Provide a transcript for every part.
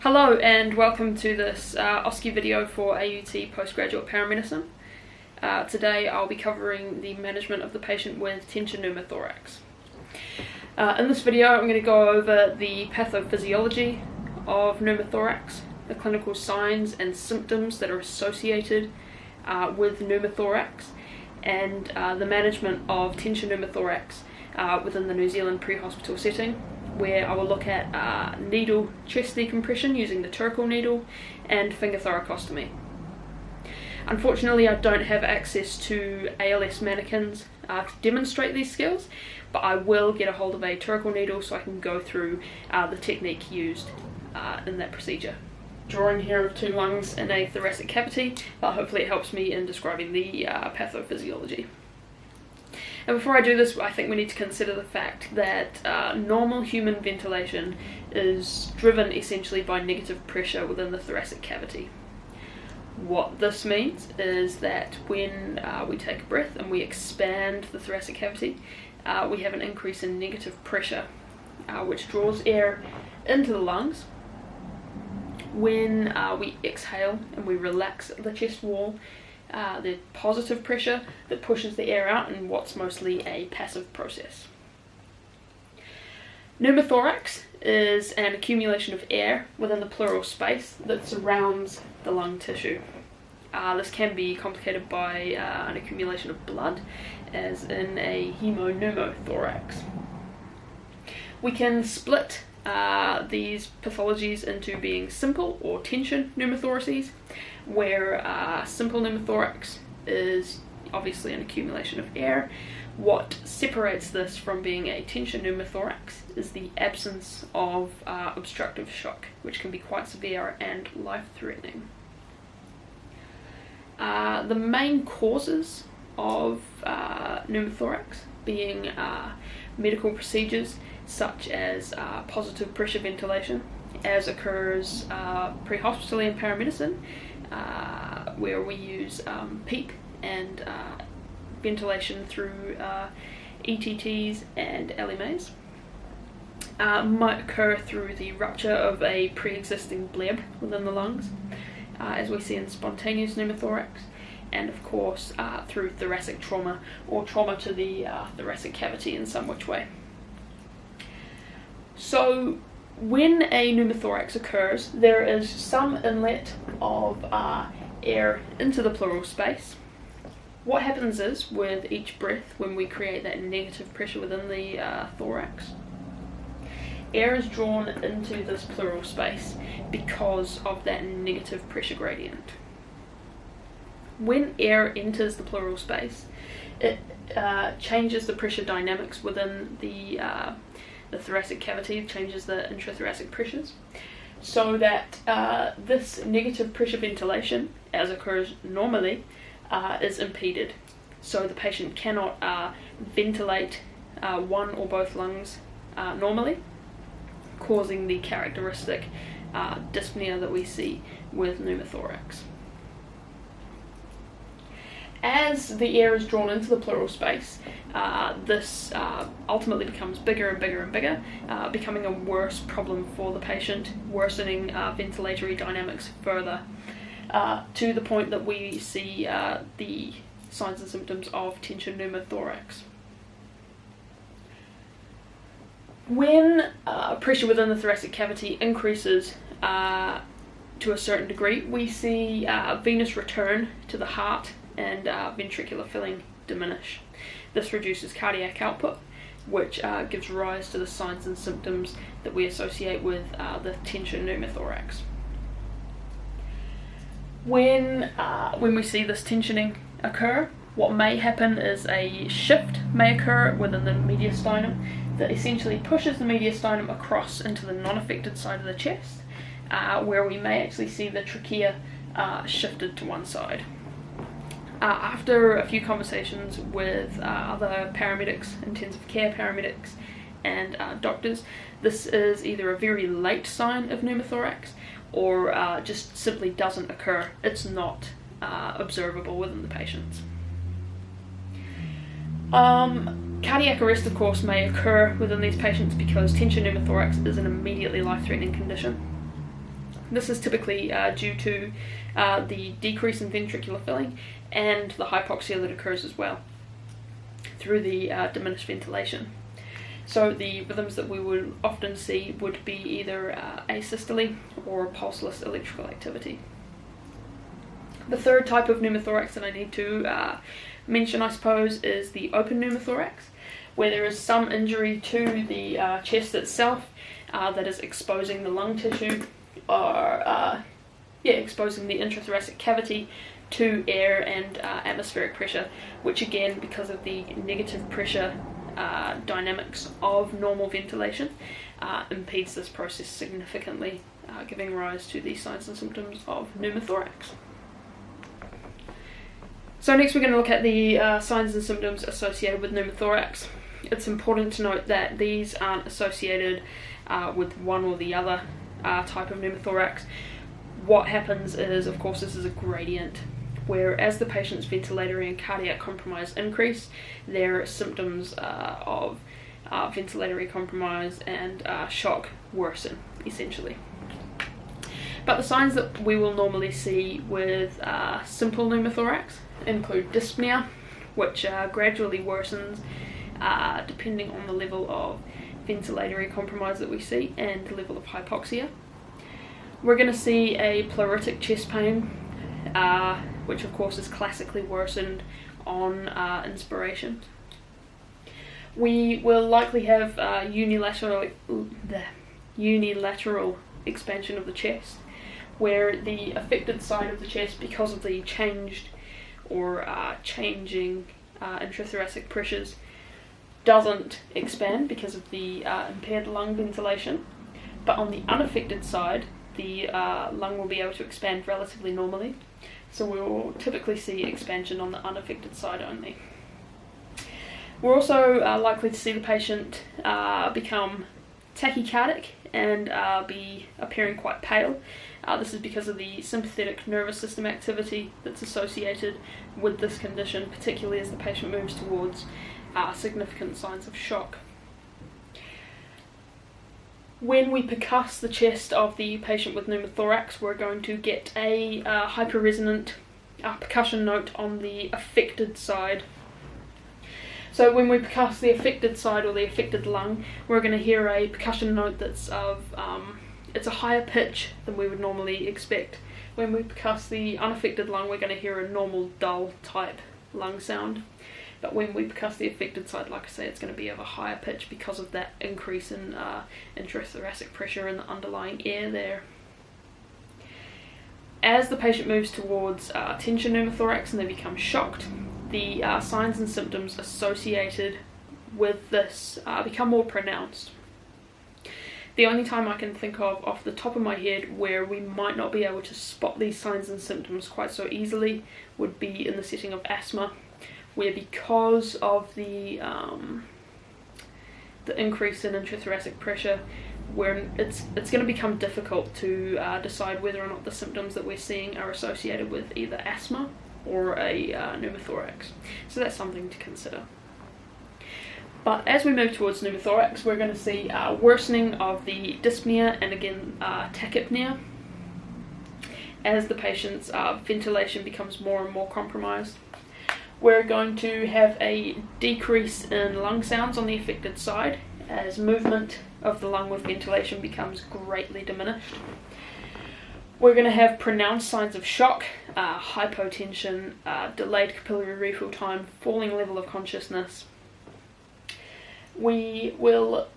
Hello and welcome to this OSCE video for AUT Postgraduate Paramedicine. Today I'll be covering the management of the patient with tension pneumothorax. In this video I'm going to go over the pathophysiology of pneumothorax, the clinical signs and symptoms that are associated with pneumothorax, and the management of tension pneumothorax within the New Zealand pre-hospital setting, where I will look at needle chest decompression using the Turkle needle and finger thoracostomy. Unfortunately, I don't have access to ALS mannequins to demonstrate these skills, but I will get a hold of a Turkle needle so I can go through the technique used in that procedure. Drawing here of two lungs in a thoracic cavity, but hopefully it helps me in describing the pathophysiology. And before I do this, I think we need to consider the fact that normal human ventilation is driven essentially by negative pressure within the thoracic cavity. What this means is that when we take a breath and we expand the thoracic cavity, we have an increase in negative pressure, which draws air into the lungs. When we exhale and we relax the chest wall, the positive pressure that pushes the air out in what's mostly a passive process. Pneumothorax is an accumulation of air within the pleural space that surrounds the lung tissue. This can be complicated by an accumulation of blood, as in a hemopneumothorax. We can split these pathologies into being simple or tension pneumothoraces, where simple pneumothorax is obviously an accumulation of air. What separates this from being a tension pneumothorax is the absence of obstructive shock, which can be quite severe and life-threatening. The main causes of pneumothorax being medical procedures such as positive pressure ventilation, as occurs pre-hospitally in paramedicine, where we use PEEP and ventilation through ETTs and LMAs. Might occur through the rupture of a pre-existing bleb within the lungs, as we see in spontaneous pneumothorax, and of course through thoracic trauma or trauma to the thoracic cavity in some which way. So when a pneumothorax occurs, there is some inlet of air into the pleural space. What happens is, with each breath, when we create that negative pressure within the thorax, air is drawn into this pleural space because of that negative pressure gradient. When air enters the pleural space, it changes the pressure dynamics within the thoracic cavity, changes the intrathoracic pressures, so that this negative pressure ventilation, as occurs normally, is impeded. So the patient cannot ventilate one or both lungs normally, causing the characteristic dyspnea that we see with pneumothorax. As the air is drawn into the pleural space, this ultimately becomes bigger and bigger and bigger, becoming a worse problem for the patient, worsening ventilatory dynamics further, to the point that we see the signs and symptoms of tension pneumothorax. When pressure within the thoracic cavity increases to a certain degree, we see venous return to the heart and ventricular filling diminish. This reduces cardiac output, which gives rise to the signs and symptoms that we associate with the tension pneumothorax. When we see this tensioning occur, what may happen is a shift may occur within the mediastinum that essentially pushes the mediastinum across into the non-affected side of the chest, where we may actually see the trachea shifted to one side. After a few conversations with other paramedics, intensive care paramedics, and doctors, this is either a very late sign of pneumothorax or just simply doesn't occur. It's not observable within the patients. Cardiac arrest, of course, may occur within these patients because tension pneumothorax is an immediately life-threatening condition. This is typically due to the decrease in ventricular filling and the hypoxia that occurs as well through the diminished ventilation. So the rhythms that we would often see would be either asystole or pulseless electrical activity. The third type of pneumothorax that I need to mention, I suppose, is the open pneumothorax, where there is some injury to the chest itself that is exposing the lung tissue, or exposing the intrathoracic cavity to air and atmospheric pressure, which again, because of the negative pressure dynamics of normal ventilation, impedes this process significantly, giving rise to the signs and symptoms of pneumothorax. So next we're going to look at the signs and symptoms associated with pneumothorax. It's important to note that these aren't associated with one or the other type of pneumothorax. What happens is, of course, this is a gradient, where as the patient's ventilatory and cardiac compromise increase, their symptoms of ventilatory compromise and shock worsen, essentially. But the signs that we will normally see with simple pneumothorax include dyspnea, which gradually worsens depending on the level of ventilatory compromise that we see and the level of hypoxia. We're going to see a pleuritic chest pain, which of course is classically worsened on inspiration. We will likely have unilateral expansion of the chest, where the affected side of the chest, because of the changed or changing intrathoracic pressures, doesn't expand because of the impaired lung ventilation, but on the unaffected side the lung will be able to expand relatively normally, so we will typically see expansion on the unaffected side only. We're also likely to see the patient become tachycardic and be appearing quite pale. This is because of the sympathetic nervous system activity that's associated with this condition, particularly as the patient moves towards significant signs of shock. When we percuss the chest of the patient with pneumothorax, we're going to get a hyperresonant percussion note on the affected side. So when we percuss the affected side or the affected lung, we're going to hear a percussion note that's of it's a higher pitch than we would normally expect. When we percuss the unaffected lung, we're going to hear a normal dull type lung sound. But when we percuss the affected side, like I say, it's going to be of a higher pitch because of that increase in intrathoracic pressure and the underlying air there. As the patient moves towards tension pneumothorax and they become shocked, the signs and symptoms associated with this become more pronounced. The only time I can think of off the top of my head where we might not be able to spot these signs and symptoms quite so easily would be in the setting of asthma, where because of the increase in intrathoracic pressure, where it's going to become difficult to decide whether or not the symptoms that we're seeing are associated with either asthma or a pneumothorax. So that's something to consider. But as we move towards pneumothorax, we're going to see worsening of the dyspnea and again tachypnea as the patient's ventilation becomes more and more compromised. We're going to have a decrease in lung sounds on the affected side as movement of the lung with ventilation becomes greatly diminished. We're going to have pronounced signs of shock, hypotension, delayed capillary refill time, falling level of consciousness. We will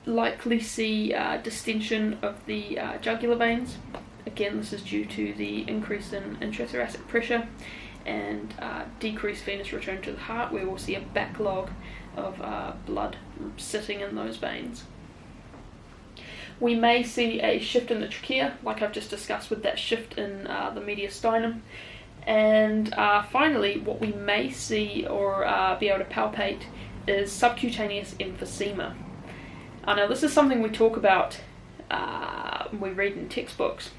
likely see distension of the jugular veins. Again, this is due to the increase in intrathoracic pressure and decreased venous return to the heart, where we'll see a backlog of blood sitting in those veins. We may see a shift in the trachea, like I've just discussed with that shift in the mediastinum. And finally, what we may see or be able to palpate is subcutaneous emphysema. Now this is something we talk about, we read in textbooks,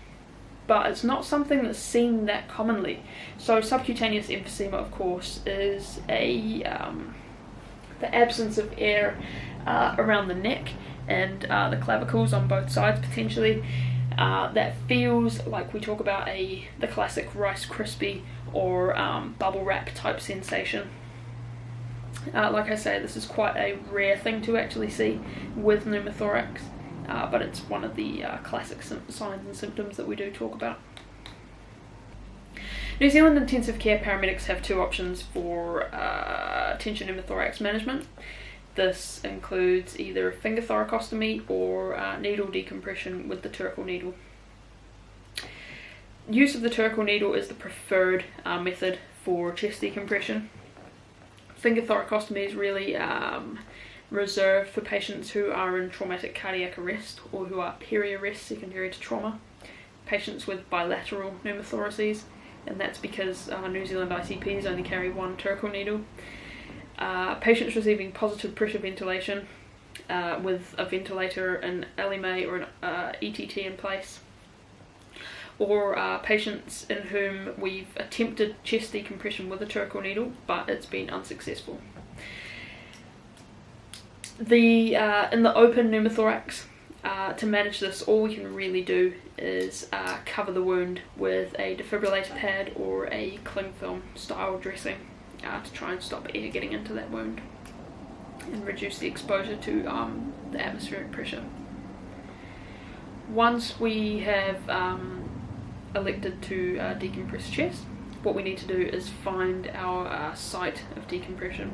but it's not something that's seen that commonly. So subcutaneous emphysema, of course, is the absence of air around the neck and the clavicles on both sides potentially, that feels like we talk about the classic Rice Krispie or bubble wrap type sensation. Like I say, this is quite a rare thing to actually see with pneumothorax, but it's one of the classic signs and symptoms that we do talk about. New Zealand intensive care paramedics have two options for tension pneumothorax management. This includes either finger thoracostomy or needle decompression with the Turkle needle. Use of the Turkle needle is the preferred method for chest decompression. Finger thoracostomy is really reserved for patients who are in traumatic cardiac arrest or who are peri-arrest secondary to trauma, patients with bilateral pneumothoraces, and that's because New Zealand ICPs only carry one Turkle needle. Patients receiving positive pressure ventilation with a ventilator, an LMA or an ETT in place, or patients in whom we've attempted chest decompression with a Turkle needle but it's been unsuccessful. In the open pneumothorax, to manage this, all we can really do is cover the wound with a defibrillator pad or a cling film style dressing to try and stop air getting into that wound and reduce the exposure to the atmospheric pressure. Once we have elected to decompress chest, what we need to do is find our site of decompression.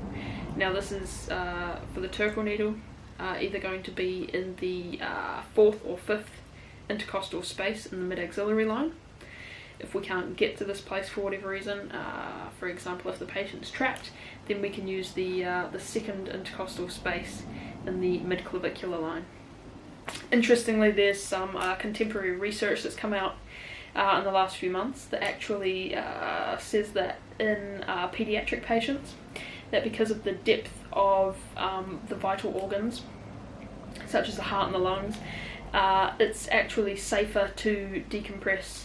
Now this is, for the Turkle needle, either going to be in the 4th or 5th intercostal space in the mid-axillary line. If we can't get to this place for whatever reason, for example if the patient's trapped, then we can use the 2nd intercostal space in the mid-clavicular line. Interestingly, there's some contemporary research that's come out in the last few months that actually says that in pediatric patients, that because of the depth of the vital organs, such as the heart and the lungs, it's actually safer to decompress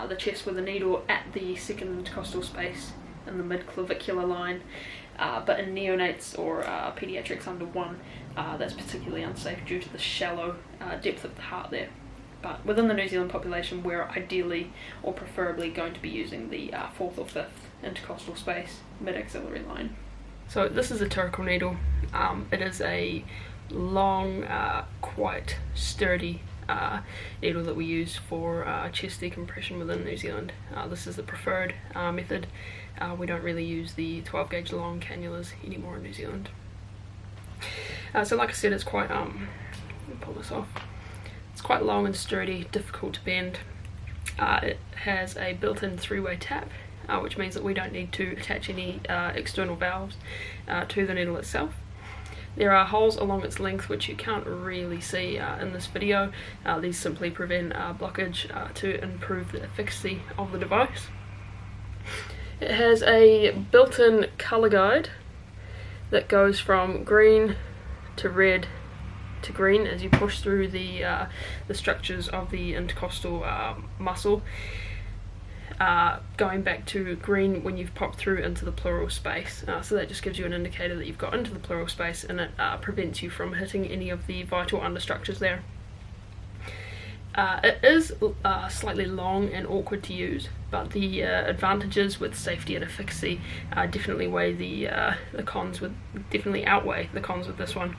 the chest with a needle at the 2nd intercostal space in the mid-clavicular line, but in neonates or pediatrics under 1, that's particularly unsafe due to the shallow depth of the heart there. But within the New Zealand population, we're ideally or preferably going to be using the 4th or 5th intercostal space, mid-axillary line. So this is a Turkle needle. It is a long, quite sturdy needle that we use for chest decompression within New Zealand. This is the preferred method. We don't really use the 12 gauge long cannulas anymore in New Zealand. So like I said, it's quite, let me pull this off. It's quite long and sturdy, difficult to bend. It has a built-in 3-way tap, which means that we don't need to attach any external valves to the needle itself. There are holes along its length which you can't really see in this video. These simply prevent blockage to improve the efficacy of the device. It has a built-in colour guide that goes from green to red to green as you push through the structures of the intercostal muscle, going back to green when you've popped through into the pleural space. So that just gives you an indicator that you've got into the pleural space, and it prevents you from hitting any of the vital understructures there. It is slightly long and awkward to use, but the advantages with safety and efficacy definitely definitely outweigh the cons with this one.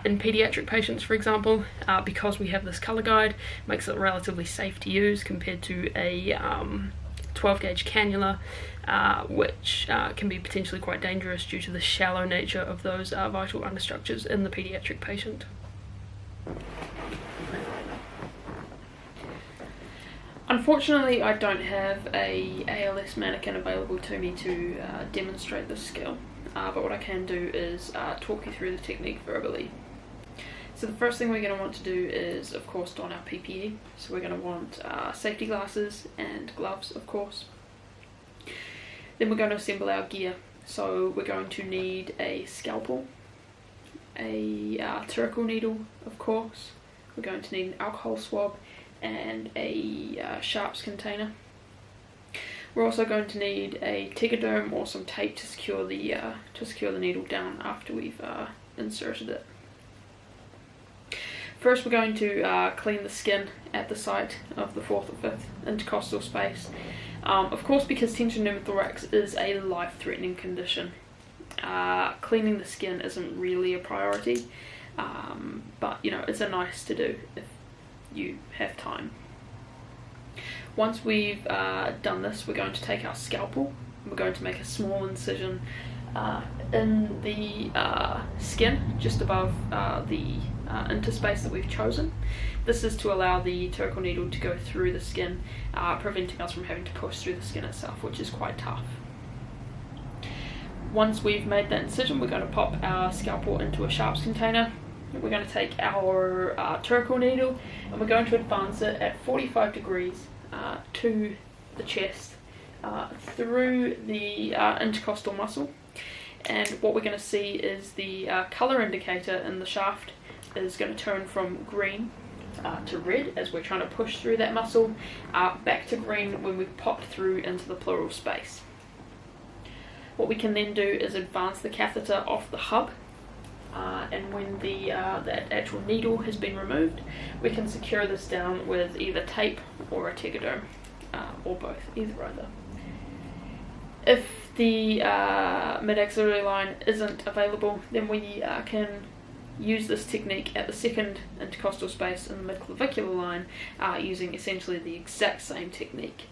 In pediatric patients, for example, because we have this colour guide, makes it relatively safe to use compared to a 12 gauge cannula, which can be potentially quite dangerous due to the shallow nature of those vital understructures in the pediatric patient. Unfortunately, I don't have a ALS mannequin available to me to demonstrate this skill. But what I can do is talk you through the technique verbally. So the first thing we're going to want to do is, of course, don our PPE. So we're going to want safety glasses and gloves, of course. Then we're going to assemble our gear. So we're going to need a scalpel, a Turkle needle, of course. We're going to need an alcohol swab and a sharps container. We're also going to need a tegaderm or some tape to secure the needle down after we've inserted it. First we're going to clean the skin at the site of the 4th or 5th intercostal space. Of course, because tension pneumothorax is a life-threatening condition, cleaning the skin isn't really a priority, but you know, it's a nice to do if you have time. Once we've done this, we're going to take our scalpel. We're going to make a small incision in the skin just above the interspace that we've chosen. This is to allow the turquoise needle to go through the skin, preventing us from having to push through the skin itself, which is quite tough. Once we've made that incision, we're going to pop our scalpel into a sharps container. We're going to take our turquoise needle and we're going to advance it at 45 degrees to the chest, through the intercostal muscle. And what we're going to see is the colour indicator in the shaft is going to turn from green to red as we're trying to push through that muscle, back to green when we've popped through into the pleural space. What we can then do is advance the catheter off the hub, and when that actual needle has been removed, we can secure this down with either tape or a tegaderm, or both, either. If the mid-axillary line isn't available, then we can use this technique at the 2nd intercostal space in the mid-clavicular line, using essentially the exact same technique.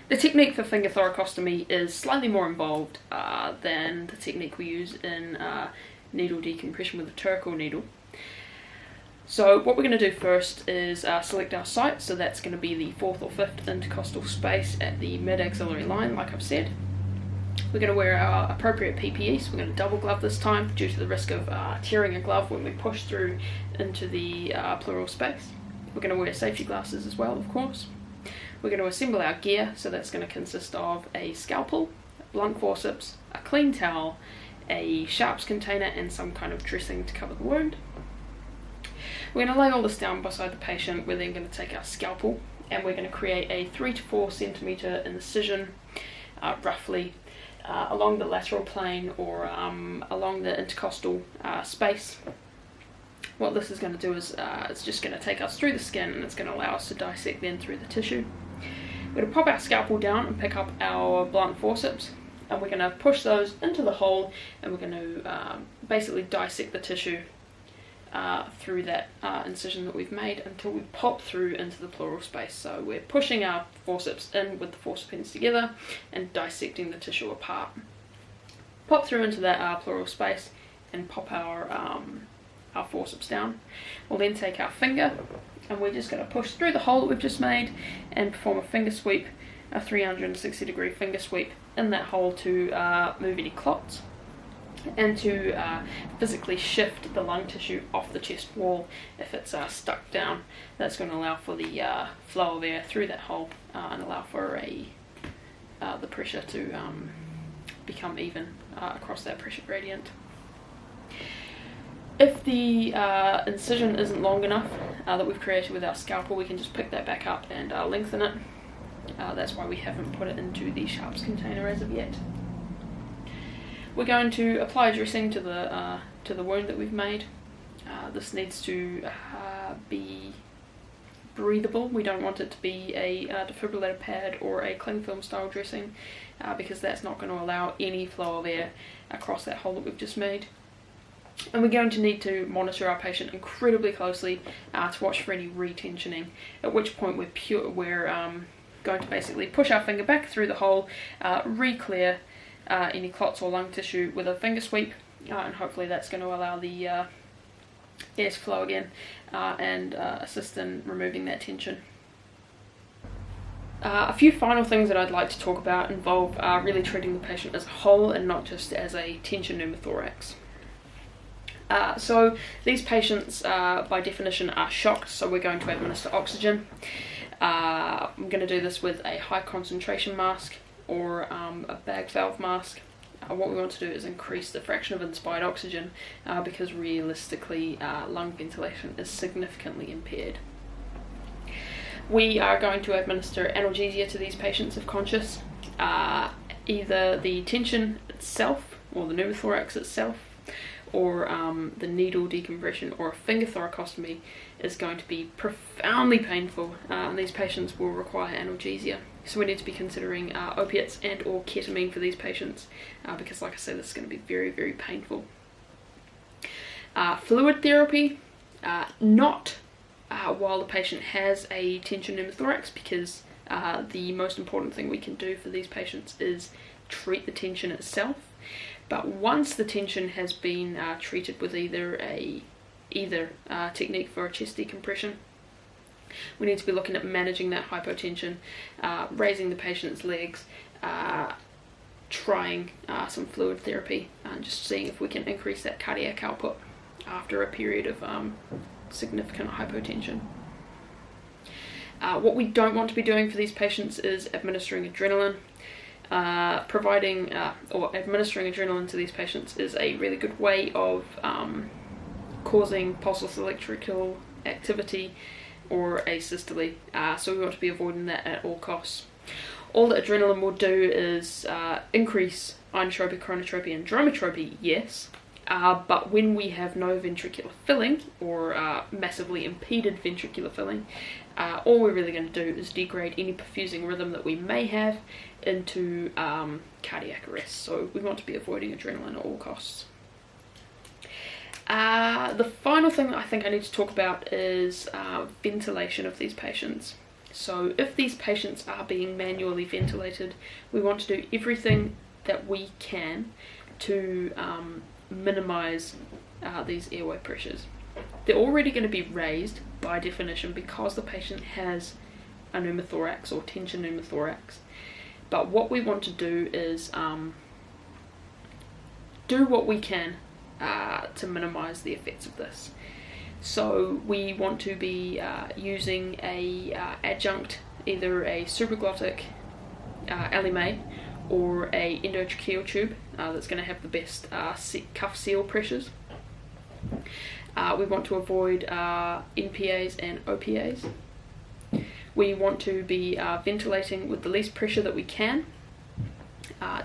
The technique for finger thoracostomy is slightly more involved than the technique we use in needle decompression with a turquoise needle. So what we're going to do first is select our site, so that's going to be the 4th or 5th intercostal space at the mid-axillary line, like I've said. We're going to wear our appropriate PPE, so we're going to double glove this time due to the risk of tearing a glove when we push through into the pleural space. We're going to wear safety glasses as well, of course. We're going to assemble our gear, so that's going to consist of a scalpel, blunt forceps, a clean towel, a sharps container and some kind of dressing to cover the wound. We're going to lay all this down beside the patient. We're then going to take our scalpel and we're going to create a 3 to 4 centimetre incision, roughly, along the lateral plane or along the intercostal space. What this is going to do is it's just going to take us through the skin and it's going to allow us to dissect then through the tissue. We're going to pop our scalpel down and pick up our blunt forceps, and we're going to push those into the hole and we're going to basically dissect the tissue through that incision that we've made until we pop through into the pleural space. So we're pushing our forceps in with the forceps ends together and dissecting the tissue apart. Pop through into that pleural space and pop our forceps down. We'll then take our finger and we're just going to push through the hole that we've just made and perform a finger sweep, a 360 degree finger sweep in that hole to move any clots and to physically shift the lung tissue off the chest wall if it's stuck down. That's going to allow for the flow of air through that hole and allow for the pressure to become even across that pressure gradient. If the incision isn't long enough that we've created with our scalpel, we can just pick that back up and lengthen it. That's why we haven't put it into the sharps container as of yet. We're going to apply dressing to the wound that we've made. This needs to be breathable. We don't want it to be a defibrillator pad or a cling film style dressing, because that's not going to allow any flow of air across that hole that we've just made. And we're going to need to monitor our patient incredibly closely to watch for any retensioning, at which point we're going to basically push our finger back through the hole, re-clear any clots or lung tissue with a finger sweep, and hopefully that's going to allow the air to flow again and assist in removing that tension. A few final things that I'd like to talk about involve really treating the patient as a whole and not just as a tension pneumothorax. So these patients by definition are shocked, so we're going to administer oxygen. I'm going to do this with a high concentration mask or a bag valve mask. What we want to do is increase the fraction of inspired oxygen because realistically lung ventilation is significantly impaired. We are going to administer analgesia to these patients if conscious, either the tension itself or the pneumothorax itself, or the needle decompression or a finger thoracostomy is going to be profoundly painful, and these patients will require analgesia. So we need to be considering opiates and or ketamine for these patients, because like I said, this is going to be very, very painful. Fluid therapy, not while the patient has a tension pneumothorax, because the most important thing we can do for these patients is treat the tension itself. But once the tension has been treated with either technique for a chest decompression, we need to be looking at managing that hypotension, raising the patient's legs, trying some fluid therapy, and just seeing if we can increase that cardiac output after a period of significant hypotension. What we don't want to be doing for these patients is administering adrenaline. Administering adrenaline to these patients is a really good way of causing pulseless electrical activity or asystole, so we want to be avoiding that at all costs. All that adrenaline will do is increase inotropy, chronotropy and dromotropy, yes, but when we have no ventricular filling or massively impeded ventricular filling, all we're really going to do is degrade any perfusing rhythm that we may have into cardiac arrest. So we want to be avoiding adrenaline at all costs. The final thing that I think I need to talk about is ventilation of these patients. So if these patients are being manually ventilated, we want to do everything that we can to minimize these airway pressures. They're already going to be raised by definition because the patient has a pneumothorax or tension pneumothorax. But what we want to do is do what we can to minimize the effects of this. So we want to be using a adjunct, either a supraglottic LMA or a endotracheal tube that's going to have the best cuff seal pressures. We want to avoid NPAs and OPAs. We want to be ventilating with the least pressure that we can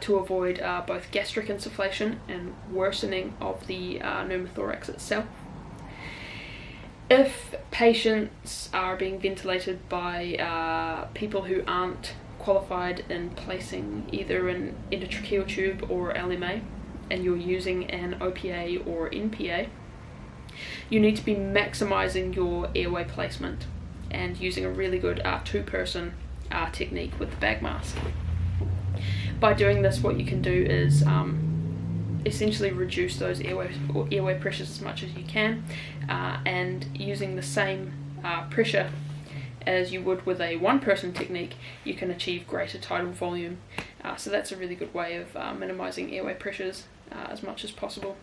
to avoid both gastric insufflation and worsening of the pneumothorax itself. If patients are being ventilated by people who aren't qualified in placing either an endotracheal tube or LMA, and you're using an OPA or NPA, you need to be maximizing your airway placement and using a really good two-person technique with the bag mask. By doing this, what you can do is essentially reduce those airway pressures as much as you can, and using the same pressure as you would with a one-person technique, you can achieve greater tidal volume. So that's a really good way of minimizing airway pressures as much as possible.